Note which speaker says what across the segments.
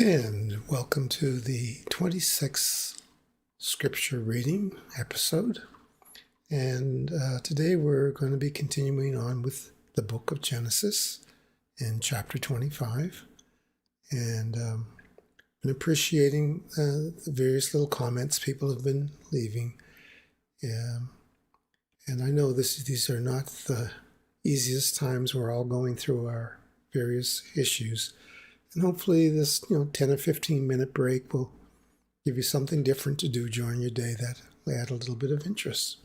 Speaker 1: And welcome to the 26th scripture reading episode. And today we're going to be continuing on with the book of Genesis in chapter 25. And appreciating the various little comments people have been leaving. And I know these are not the easiest times. We're all going through our various issues. And hopefully this 10 or 15 minute break will give you something different to do during your day that will add a little bit of interest.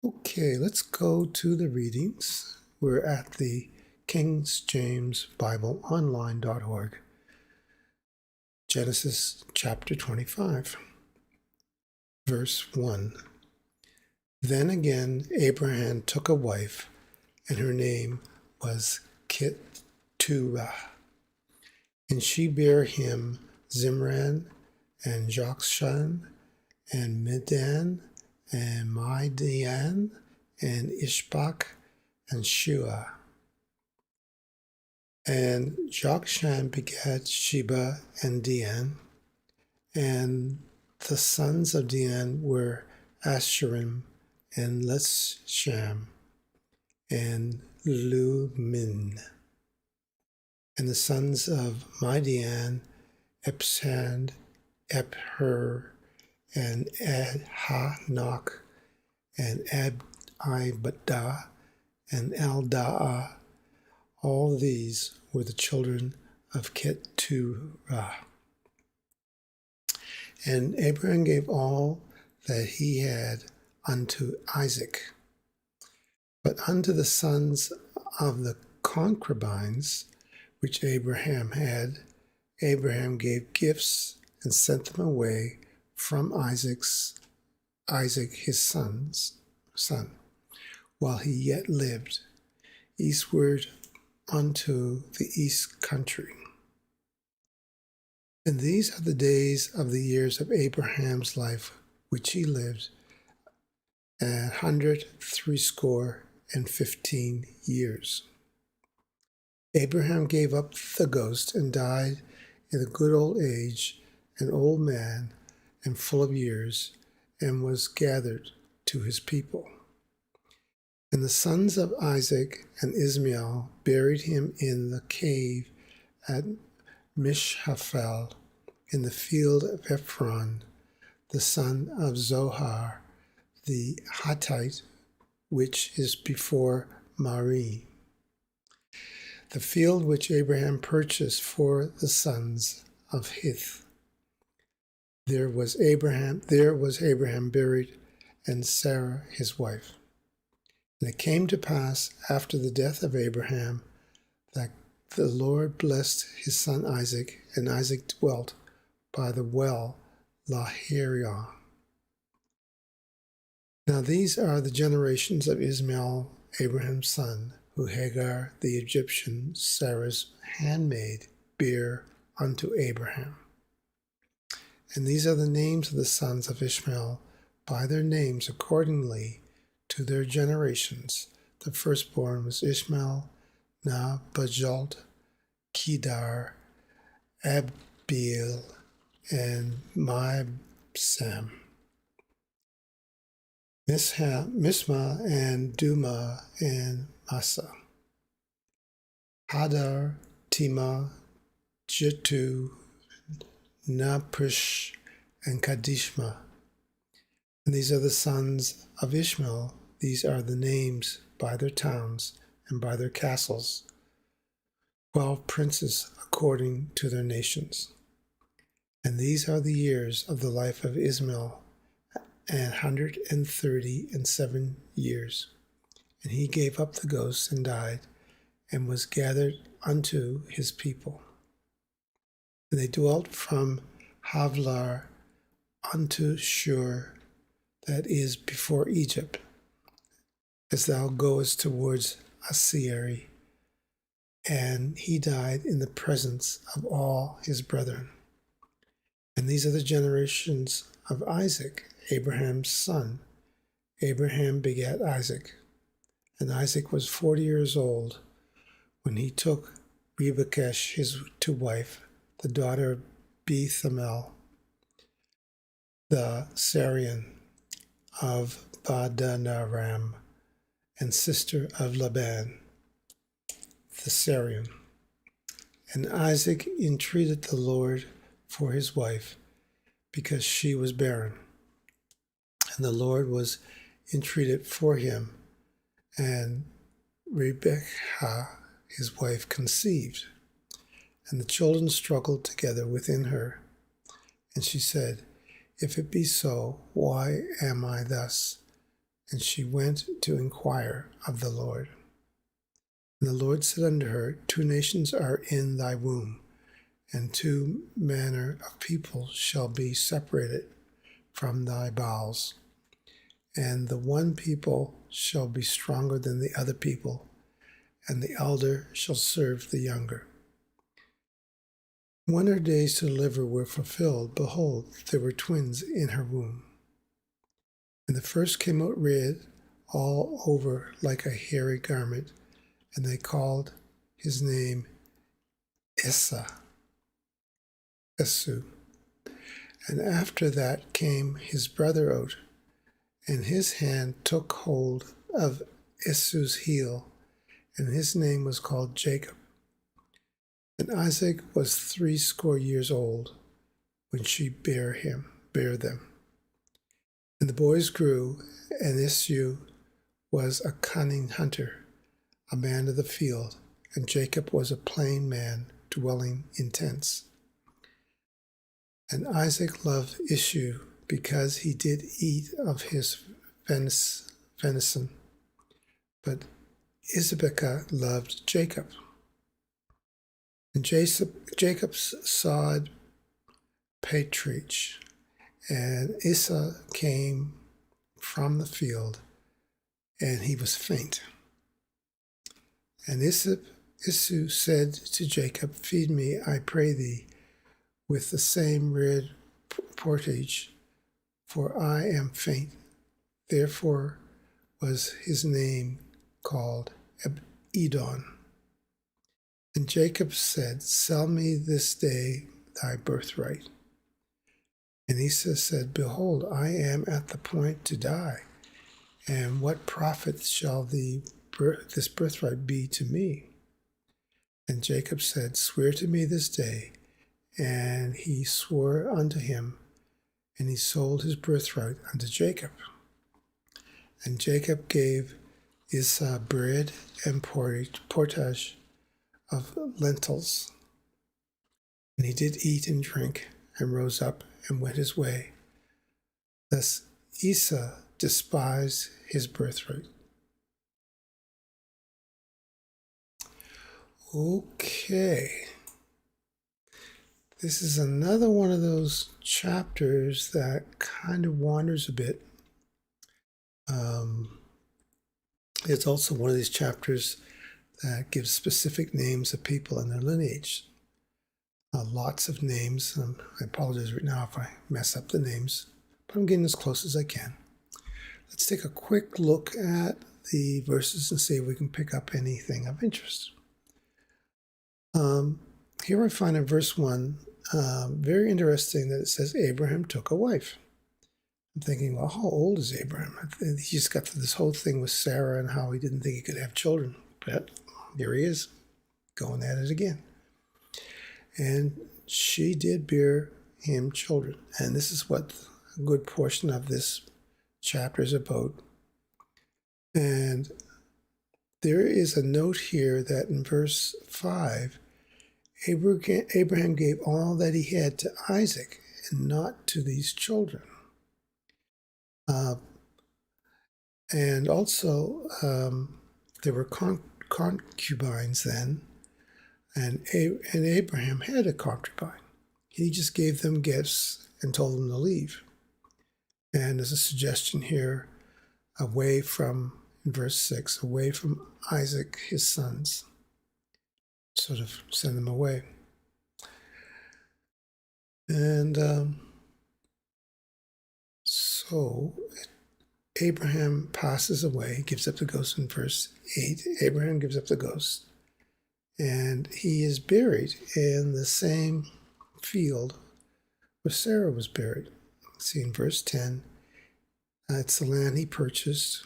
Speaker 1: Okay, let's go to the readings. We're at the King James Bible Online.org. Genesis chapter 25, verse 1. Then again Abraham took a wife, and her name was Keturah. And she bare him Zimran, and Jokshan, and Medan, and Midian, and Ishbak, and Shua. And Jokshan begat Sheba and Dean, and the sons of Dean were Asherim, and Lesham, and Lumin. And the sons of Midian, Epsand, Epher, and Adhanok, and Abidah, and Eldaah. All these were the children of Keturah. And Abraham gave all that he had unto Isaac. But unto the sons of the concubines which Abraham had, Abraham gave gifts and sent them away from Isaac his son, while he yet lived, eastward unto the east country. And these are the days of the years of Abraham's life, which he lived, 180 years. Abraham gave up the ghost and died in a good old age, an old man and full of years, and was gathered to his people. And the sons of Isaac and Ishmael buried him in the cave at Mishhaphel in the field of Ephron, the son of Zohar, the Hittite, which is before Mamre, the field which Abraham purchased for the sons of Heth. There was Abraham buried, and Sarah his wife. And it came to pass after the death of Abraham that the Lord blessed his son Isaac, and Isaac dwelt by the well Lahariah. Now these are the generations of Ishmael, Abraham's son, who Hagar the Egyptian, Sarah's handmaid, bare unto Abraham. And these are the names of the sons of Ishmael, by their names accordingly to their generations. The firstborn was Ishmael, Nabajalt, Kedar, Abiel, and Mibsam. Misma, and Duma, and Massa. Hadar, Tima, Jitu, Napish, and Kadishma. And these are the sons of Ishmael. These are the names by their towns and by their castles, 12 princes according to their nations. And these are the years of the life of Ishmael, 137 years. And he gave up the ghost and died, and was gathered unto his people. And they dwelt from Havilah unto Shur, that is before Egypt, as thou goest towards Assyria. And he died in the presence of all his brethren. And these are the generations of Isaac, Abraham's son. Abraham begat Isaac, and Isaac was 40 years old when he took Rebekah to wife, the daughter of Bethamel, the Syrian of Padanaram, and sister of Laban, the Syrian. And Isaac entreated the Lord for his wife, because she was barren. And the Lord was entreated for him, and Rebekah, his wife, conceived. And the children struggled together within her. And she said, If it be so, why am I thus? And she went to inquire of the Lord. And the Lord said unto her, 2 nations are in thy womb, and 2 manner of people shall be separated from thy bowels. And the one people shall be stronger than the other people, and the elder shall serve the younger. When her days to deliver were fulfilled, behold, there were twins in her womb. And the first came out red all over like a hairy garment, and they called his name Esau. And after that came his brother out, and his hand took hold of Esau's heel, and his name was called Jacob. And Isaac was 80 years old when she bare them. And the boys grew, and Esau was a cunning hunter, a man of the field, and Jacob was a plain man dwelling in tents. And Isaac loved Esau because he did eat of his venison, but Isabekah loved Jacob. And Jacob sawed partridge, and Esau came from the field, and he was faint. And Esau said to Jacob, Feed me, I pray thee, with the same red portage, for I am faint. Therefore was his name called Edom. And Jacob said, Sell me this day thy birthright. And Esau said, Behold, I am at the point to die, and what profit shall this birthright be to me? And Jacob said, Swear to me this day. And he swore unto him, and he sold his birthright unto Jacob. And Jacob gave Esau bread and portage of lentils. And he did eat and drink, and rose up and went his way. Thus Esau despised his birthright. Okay. This is another one of those chapters that kind of wanders a bit. It's also one of these chapters that gives specific names of people and their lineage. Lots of names. I apologize right now if I mess up the names, but I'm getting as close as I can. Let's take a quick look at the verses and see if we can pick up anything of interest. Here I find in verse 1, very interesting that it says Abraham took a wife. I'm thinking, well, how old is Abraham? He just got to this whole thing with Sarah and how he didn't think he could have children. But here he is, going at it again. And she did bear him children. And this is what a good portion of this chapter is about. And there is a note here that in verse 5, Abraham gave all that he had to Isaac and not to these children. And also, there were concubines then, and Abraham had a concubine. He just gave them gifts and told them to leave. And there's a suggestion here, away from, in verse 6, away from Isaac, his sons. Sort of send them away. And so Abraham passes away, gives up the ghost in verse 8. Abraham gives up the ghost. And he is buried in the same field where Sarah was buried. See in verse 10, it's the land he purchased,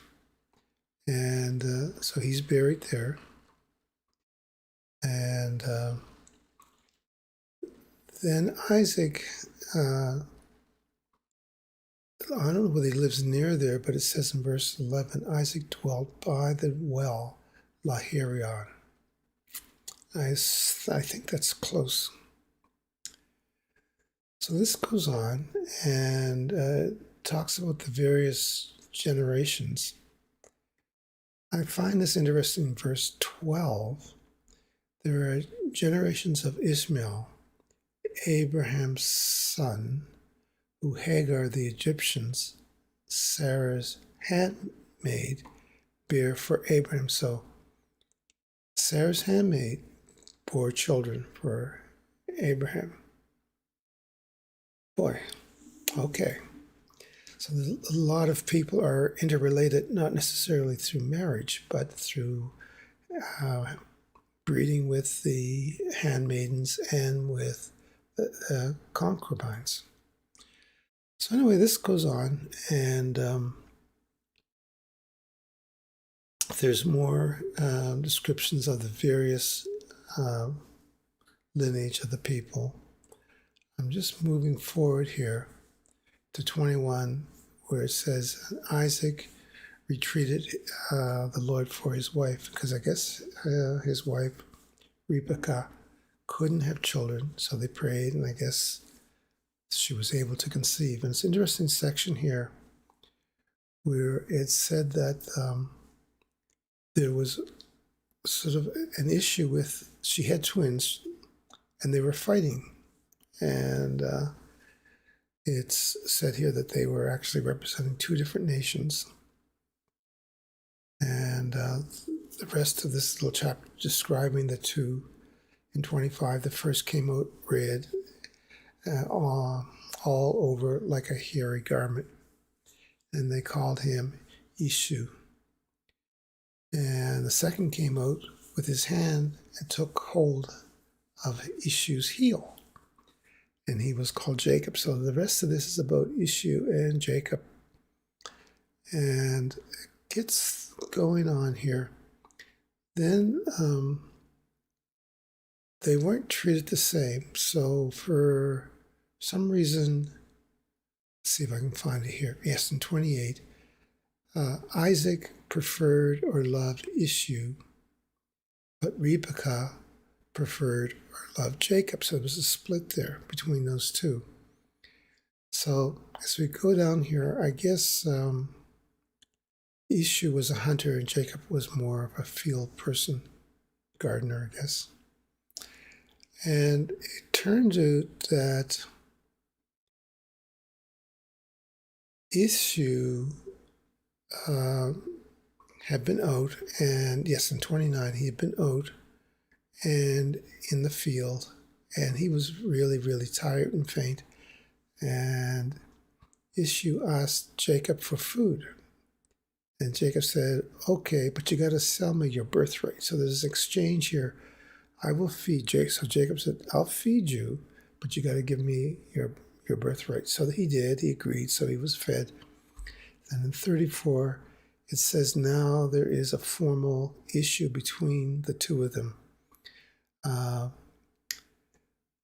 Speaker 1: and so he's buried there. And then Isaac, I don't know whether he lives near there, but it says in verse 11, Isaac dwelt by the well, Lahirion. I think that's close. So this goes on and talks about the various generations. I find this interesting in verse 12. There are generations of Ishmael, Abraham's son, who Hagar the Egyptians, Sarah's handmaid, bare for Abraham. So Sarah's handmaid bore children for Abraham. Boy, okay. So a lot of people are interrelated, not necessarily through marriage, but through breeding with the handmaidens and with the concubines. So anyway, this goes on, and there's more descriptions of the various lineage of the people. I'm just moving forward here to 21, where it says Isaac retreated the Lord for his wife, because I guess his wife Rebekah couldn't have children, so they prayed, and I guess she was able to conceive. And it's an interesting section here where it said that there was sort of an issue with, she had twins and they were fighting, and it's said here that they were actually representing two different nations. And the rest of this little chapter describing the two. In 25, the first came out red, all over like a hairy garment, and they called him Ishu. And the second came out with his hand and took hold of Ishu's heel, and he was called Jacob. So the rest of this is about Ishu and Jacob, and it gets going on here. Then they weren't treated the same. So for some reason, let's see if I can find it here. Yes, in 28, Isaac preferred or loved Ishu, but Rebekah preferred or loved Jacob. So there was a split there between those two. So as we go down here, I guess Ishu was a hunter and Jacob was more of a field person, gardener, I guess. And it turns out that Ishu had been out, and yes, in 29, he had been out and in the field, and he was really, really tired and faint. And Ishu asked Jacob for food. And Jacob said, okay, but you got to sell me your birthright. So there's this exchange here. I will feed Jacob. So Jacob said, I'll feed you, but you got to give me your birthright. So he did. He agreed. So he was fed. And in 34, it says now there is a formal issue between the two of them.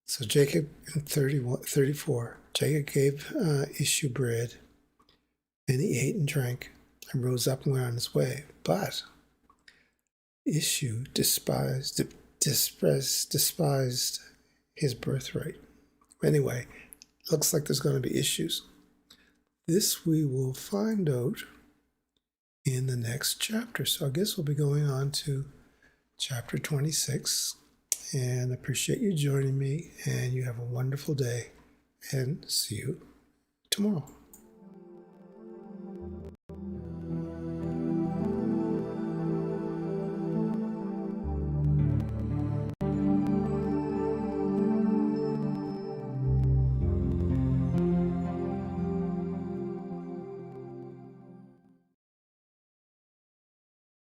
Speaker 1: So Jacob, in 34, Jacob gave Ishu bread, and he ate and drank and rose up and went on his way. But Ishu despised his birthright. Anyway, looks like there's going to be issues. This we will find out in the next chapter. So I guess we'll be going on to chapter 26. And I appreciate you joining me, and you have a wonderful day, and see you tomorrow.